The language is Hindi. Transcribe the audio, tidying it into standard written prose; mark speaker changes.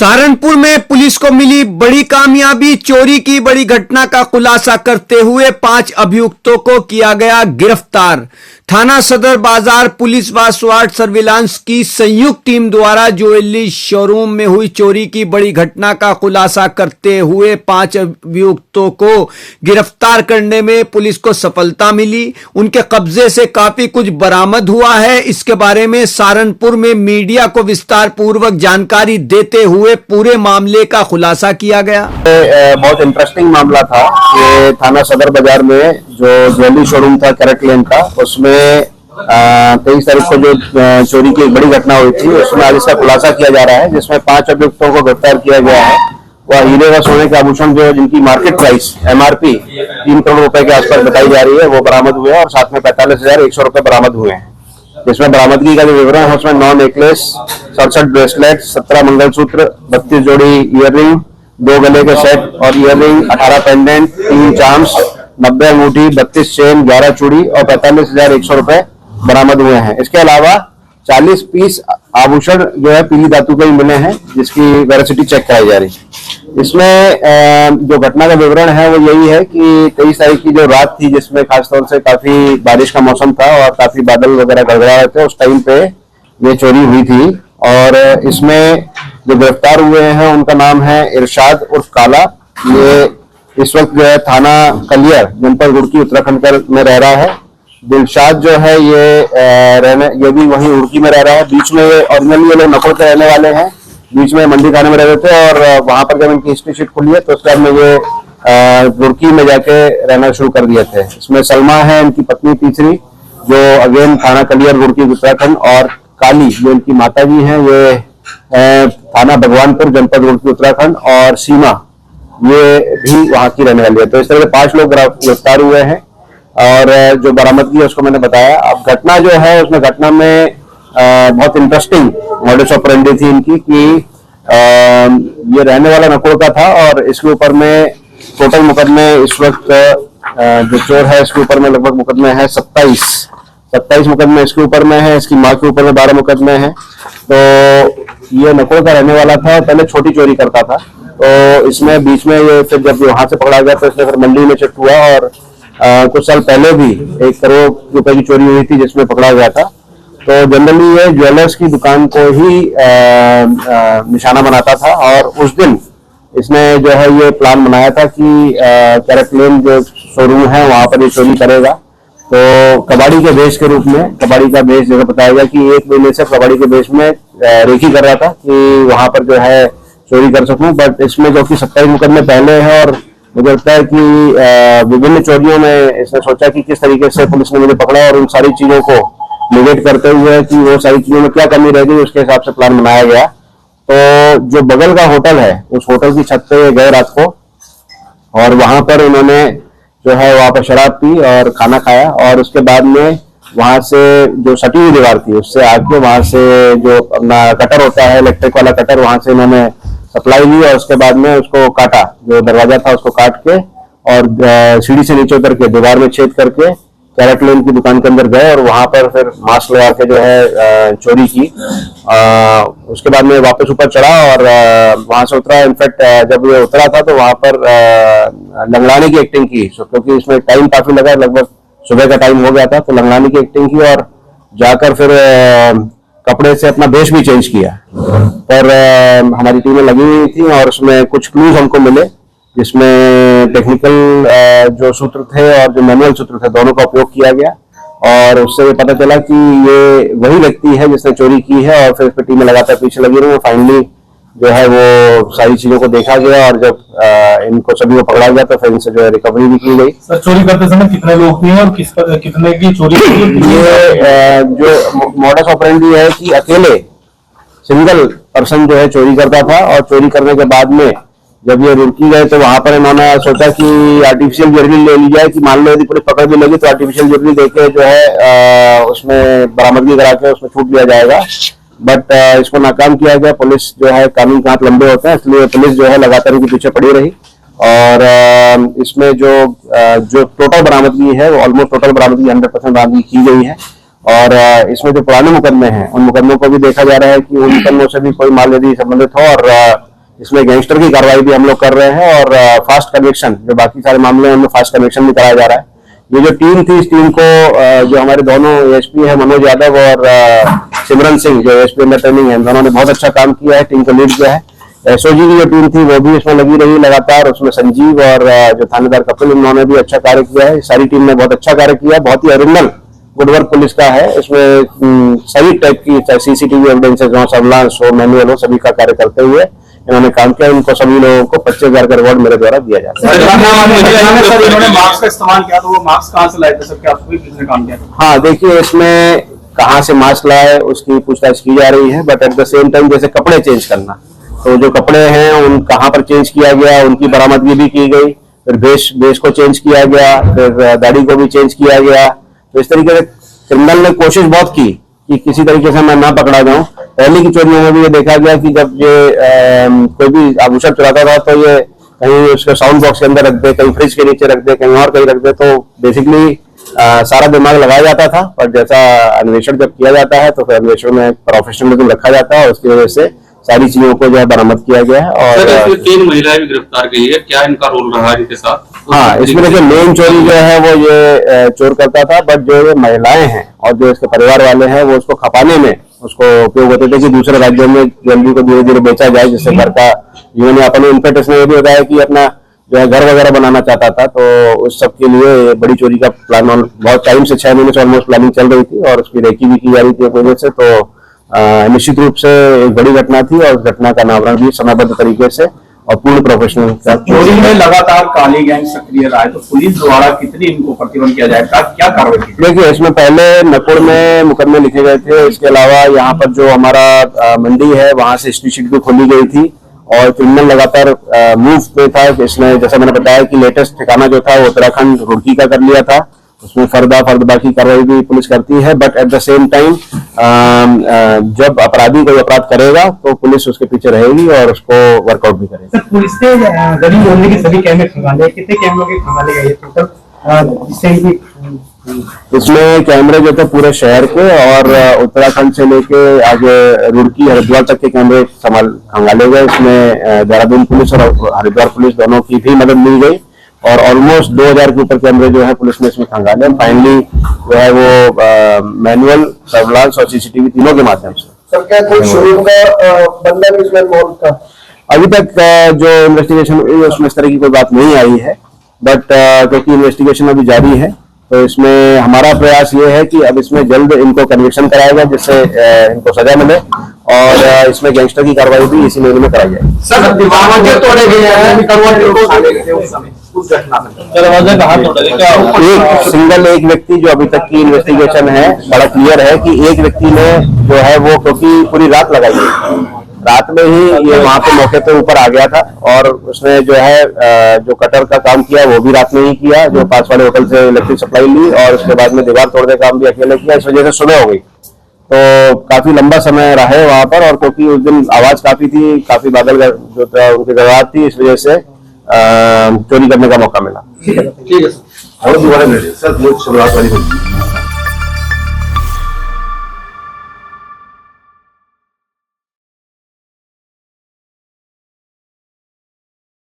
Speaker 1: सहारनपुर में पुलिस को मिली बड़ी कामयाबी। चोरी की बड़ी घटना का खुलासा करते हुए 5 अभियुक्तों को किया गया गिरफ्तार। थाना सदर बाजार पुलिस व स्वाट सर्विलांस की संयुक्त टीम द्वारा ज्वेलरी शोरूम में हुई चोरी की बड़ी घटना का खुलासा करते हुए 5 अभियुक्तों को गिरफ्तार करने में पुलिस को सफलता मिली। उनके कब्जे से काफी कुछ बरामद हुआ है। इसके बारे में सहारनपुर में मीडिया को विस्तार पूर्वक जानकारी देते हुए पूरे मामले का खुलासा किया गया।
Speaker 2: बहुत इंटरेस्टिंग मामला था। ये थाना सदर बाजार में जो ज्वेलरी शोरूम था कैरेट लेन का, उसमें 23 तारीख को जो चोरी की एक बड़ी घटना हुई थी, उसमें आज इसका खुलासा किया जा रहा है, जिसमें 5 अभियुक्तों को गिरफ्तार किया गया है। वह हीरे व सोने के आभूषण जो जिनकी मार्केट प्राइस MRP 3 करोड़ रुपए के आसपास बताई जा रही है, वो बरामद हुए और साथ में 45,100 रुपए बरामद हुए हैं। जिसमें बरामदगी का जो विवरण है उसमें 9 नेकलेस, 67 ब्रेसलेट, 17 मंगलसूत्र, 32 जोड़ी ईयररिंग, 2 गले के सेट और ईयररिंग, 18 पेंडेंट, 3 चार्म्स, 90 अंगूठी, 32 चेन, 11 चूड़ी और 45,100 रुपए बरामद हुए हैं। इसके अलावा 40 पीस आभूषण जो है पीली धातु के ही मिले हैं, जिसकी वेरासिटी चेक कराई जा रही है। इसमें जो घटना का विवरण है वो यही है कि 23 तारीख की जो रात थी, जिसमें खासतौर से काफी बारिश का मौसम था और काफी बादल वगैरह गड़गड़ा रहे थे, उस टाइम पे ये चोरी हुई थी। और इसमें जो गिरफ्तार हुए हैं उनका नाम है इरशाद उर्फ काला। ये इस वक्त जो है थाना कलियर जनपद रुड़की उत्तराखंड में रह रहा है। दिलशाद जो है ये भी वहीं रुड़की में रह रहा है। बीच में ये ओरिजिनली ये लोग नकुल के रहने वाले हैं, बीच में मंडी थाने में रह रहे थे और वहां पर जब इनकी हिस्ट्री शीट खुली है तो उस टाइम में ये रुड़की में जाके रहना शुरू कर दिए थे। इसमें सलमा है इनकी पत्नी तीसरी, जो अगेन थाना कलियर रुड़की उत्तराखंड, और काली जो इनकी माता जी हैं, ये थाना भगवानपुर जनपद रुड़की उत्तराखंड, और सीमा ये भी वहां की रहने वाली है। तो इस तरह के 5 लोग गिरफ्तार हुए हैं और जो बरामदगी है उसको मैंने बताया। अब घटना जो है उसमें घटना में बहुत इंटरेस्टिंग मॉडस ऑपरेंडी थी इनकी कि ये रहने वाला नकोड़ का था और इसके ऊपर में टोटल मुकदमे इस वक्त जो चोर है इसके ऊपर में लगभग मुकदमे हैं 27 मुकदमे इसके ऊपर में है। इसकी माँ के ऊपर में 12 मुकदमे हैं। तो ये नकोड़ का रहने वाला था, पहले छोटी चोरी करता था। तो इसमें बीच में ये फिर जब वहां से पकड़ा गया तो इसने फिर मंडी में शिफ्ट हुआ और कुछ साल पहले भी 1 करोड़ रुपए की चोरी हुई थी जिसमें पकड़ा गया था। तो जनरली ये ज्वेलर्स की दुकान को ही निशाना बनाता था और उस दिन इसने जो है ये प्लान बनाया था कि कैरेट लेन जो शोरूम है वहां पर ये चोरी करेगा। तो कबाड़ी के बेच के रूप में, कबाड़ी का बेच जैसे बताया गया कि 1 महीने से कबाड़ी के बेच में रेकी कर रहा था कि वहां पर जो है चोरी कर सकूं। बट इसमें जो कि 27 मुकदमे पहले हैं और मुझे लगता है कि विभिन्न चोरियों में इसने सोचा कि किस तरीके से पुलिस ने मुझे पकड़ा और उन सारी चीजों को निगेट करते हुए कि वो सारी चीजों में क्या कमी रह गई उसके हिसाब से प्लान बनाया गया। तो जो बगल का होटल है उस होटल की छत पे गए रात को और वहां पर उन्होंने जो है वहां पर शराब पी और खाना खाया और उसके बाद में वहां से जो सटी हुई दीवार थी उससे आके वहां से जो अपना कटर होता है इलेक्ट्रिक वाला कटर, वहां से इन्होंने सप्लाई ली और उसके बाद में उसको काटा, जो दरवाजा था उसको काट के और सीढ़ी से नीचे उतर के दीवार में छेद करके कैरेट लेन की दुकान के अंदर गए और वहां पर फिर मास्क लगा के जो है चोरी की। उसके बाद में वापस ऊपर चढ़ा और वहां से उतरा। इनफैक्ट जब ये उतरा था तो वहां पर लंगड़ाने की एक्टिंग की, क्योंकि इसमें टाइम काफी लगा, लगभग सुबह का टाइम हो गया था। तो लंगड़ाने की एक्टिंग की और जाकर फिर कपड़े से अपना वेश भी चेंज किया। पर हमारी टीमें लगी हुई थी और उसमें कुछ क्लूज हमको मिले, जिसमें टेक्निकल जो सूत्र थे और जो मैनुअल सूत्र थे दोनों का उपयोग किया गया और उससे ये पता चला कि ये वही व्यक्ति है जिसने चोरी की है। और फिर इस पर टीमें लगातार पीछे लगी रही। फाइनली जो है वो सारी चीजों को देखा गया और जब इनको सभी को पकड़ा गया तो फिर इनसे जो है रिकवरी भी की गई।
Speaker 3: सर, चोरी करते समय कितने लोग थे और कितने की चोरी की?
Speaker 2: ये जो मॉडस ऑपरेंडी है कि अकेले सिंगल पर्सन जो है चोरी करता था और चोरी करने के बाद में जब ये रुड़की गए तो वहां पर इन्होंने सोचा कि आर्टिफिशियल ज्वेलरी ले ली जाए कि मान लो यदि पुलिस पकड़ भी लगी तो आर्टिफिशियल ज्वेलरी देके जो है उसमें बरामदगी करा के उसमें छूट लिया जाएगा। बट इसको नाकाम किया गया। पुलिस जो है कानून के हाथ लंबे होते हैं, इसलिए पुलिस जो है लगातार इनके पीछे पड़ी रही और इसमें जो टोटल बरामदगी है वो ऑलमोस्ट टोटल बरामदगी 100% बरामदगी की गई है। और इसमें जो पुराने मुकदमे हैं उन मुकदमों को भी देखा जा रहा है कि उन मुकदमों से भी कोई माल यदि संबंधित हो और इसमें गैंगस्टर की कार्रवाई भी हम लोग कर रहे हैं और फास्ट कन्विक्शन, जो बाकी सारे मामले हैं उनमें फास्ट कन्विक्शन भी कराया जा रहा है। ये जो टीम थी, इस टीम को जो हमारे दोनों एएसपी है मनोज यादव और सिमरन सिंह जो एएसपी अंडर ट्रेनिंग है, दोनों ने बहुत अच्छा काम किया है, टीम को लीड किया है। एसओजी की जो टीम थी वो भी इसमें लगी रही लगातार, उसमें संजीव और जो थानेदार कपिल, उन्होंने भी अच्छा कार्य किया है। सारी टीम ने बहुत अच्छा कार्य किया है, बहुत ही ओरिजिनल गुडवर्क पुलिस का है। इसमें सभी टाइप की चाहे सीसीटीवी एविडेंसेज हो, सर्विलांस हो, मैनुअल हो, सभी का कार्य करते हुए इन्होंने काम किया। इनको सभी लोगों को 25,000 का रिवॉर्ड मेरे द्वारा दिया जाता है।
Speaker 3: इन्होंने मास्क का इस्तेमाल किया, तो वो मास्क कहाँ से लाए थे सर? क्या आपको भी किसने काम किया?
Speaker 2: हाँ, देखिए इसमें कहाँ से मास्क लाए उसकी पूछताछ की जा रही है, but at the same time जैसे कपड़े चेंज करना, तो जो कपड़े हैं उन कहाँ पर चेंज किया गया, उनकी बरामदगी भी की गई। फिर बेस को चेंज किया गया, फिर दाढ़ी को भी चेंज किया गया। तो इस तरीके से क्रिमिनल ने कोशिश बहुत की कि किसी तरीके से मैं ना पकड़ा जाऊं। पहले की चोरियों में भी ये देखा गया कि जब ये कोई भी आभूषण चुराता था तो ये कहीं उसके साउंड बॉक्स के अंदर रख दे, कहीं फ्रिज के नीचे रख दे, कहीं और कहीं रख दे, तो बेसिकली सारा दिमाग लगाया जाता था। पर जैसा अन्वेषण जब किया जाता है तो फिर अन्वेषण में प्रोफेशनलिज्म रखा जाता है और उसकी वजह से सारी चीजों को जो है बरामद किया गया है। और
Speaker 4: 3 महिलाएं भी गिरफ्तार की है, क्या इनका रोल रहा है इनके साथ?
Speaker 2: हाँ, इसमें देखिए मेन चोरी जो है वो ये चोर करता था, बट जो ये महिलाएं हैं और जो इसके परिवार वाले हैं वो उसको खपाने में उसको उपयोग होते थे कि दूसरे राज्यों में ज्वेलरी को धीरे धीरे बेचा जाए, जिससे घर का जीवन यापन। इनफैक्ट इसने ये भी बताया कि अपना जो है घर वगैरह बनाना चाहता था, तो उस सब के लिए बड़ी चोरी का प्लान बहुत टाइम से 6 महीने से ऑलमोस्ट प्लानिंग चल रही थी और उसकी रेकी भी की जा रही थी एक वजह से। तो निश्चित रूप से एक बड़ी घटना थी और घटना का अनावरण भी समयबद्ध तरीके से और पूर्ण प्रोफेशनल।
Speaker 3: चोरी में लगातार काली गैंग सक्रिय रहा है, तो पुलिस द्वारा कितनी इनको प्रतिबंध किया जाएगा, क्या कार्रवाई की?
Speaker 2: देखिए इसमें पहले नकुड़ में मुकदमे लिखे गए थे, इसके अलावा यहाँ पर जो हमारा मंडी है वहां से स्ट्रीट शीट भी खोली गई थी और क्रिमिनल लगातार मूव पे था। इसने जैसा मैंने बताया कि लेटेस्ट ठिकाना जो था वो उत्तराखंड रुड़की का कर लिया था, उसमें फर्दा की कार्रवाई भी पुलिस करती है। But at the same time जब अपराधी कोई अपराध करेगा तो पुलिस उसके पीछे रहेगी और उसको वर्कआउट भी करेगी।
Speaker 5: सर, पुलिस ने गरीब मोहल्ले के सभी कैमरे खंगाले, कितने कैमरों के खंगाले गए टोटल, जिससे इनकी
Speaker 2: इसमें कैमरे जो थे पूरे शहर के और उत्तराखंड से लेके आगे रुड़की हरिद्वार तक के कैमरे खंगाले गए। इसमें देहरादून पुलिस और हरिद्वार पुलिस दोनों की भी मदद ली गई और ऑलमोस्ट 2000 के ऊपर कैमरे जो है पुलिस ने इसमें खंगाले। फाइनली जो है वो मैनुअल, सर्विलांस और सीसीटीवी तीनों के माध्यम से।
Speaker 6: सर, क्या कोई शोरूम का बंदा भी इसमें इन्वॉल्व था?
Speaker 2: अभी तक जो इन्वेस्टिगेशन हुई है उसमें इस तरह की कोई बात नहीं आई है, बट क्योंकि इन्वेस्टिगेशन अभी जारी है तो इसमें हमारा प्रयास ये है कि अब इसमें जल्द इनको कन्विक्शन कराया जाए जिससे इनको सजा मिले और इसमें गैंगस्टर की कार्रवाई भी इसी महीने में कराई जाए।
Speaker 3: सर, दरवाजे तोड़े गए हैं,
Speaker 2: एक सिंगल एक व्यक्ति जो अभी तक की इन्वेस्टिगेशन है बड़ा क्लियर है कि एक व्यक्ति ने जो है वो क्योंकि पूरी रात लगाई है, रात में ही ये वहां पे मौके पे ऊपर आ गया था और उसने जो है जो कटर का काम किया वो भी रात में ही किया, जो पास वाले होटल से इलेक्ट्रिक सप्लाई ली और उसके बाद में दीवार तोड़ने का काम भी अकेले किया। इस वजह से सुबह हो गई, तो काफी लंबा समय रहे वहां पर और क्योंकि उस दिन आवाज काफी थी, काफी बादल जो था उनकी गड़गड़ाहट थी, इस वजह से चोरी करने का मौका मिला।
Speaker 4: ठीक है सर।
Speaker 2: और दोबारा सर शुरुआत वाली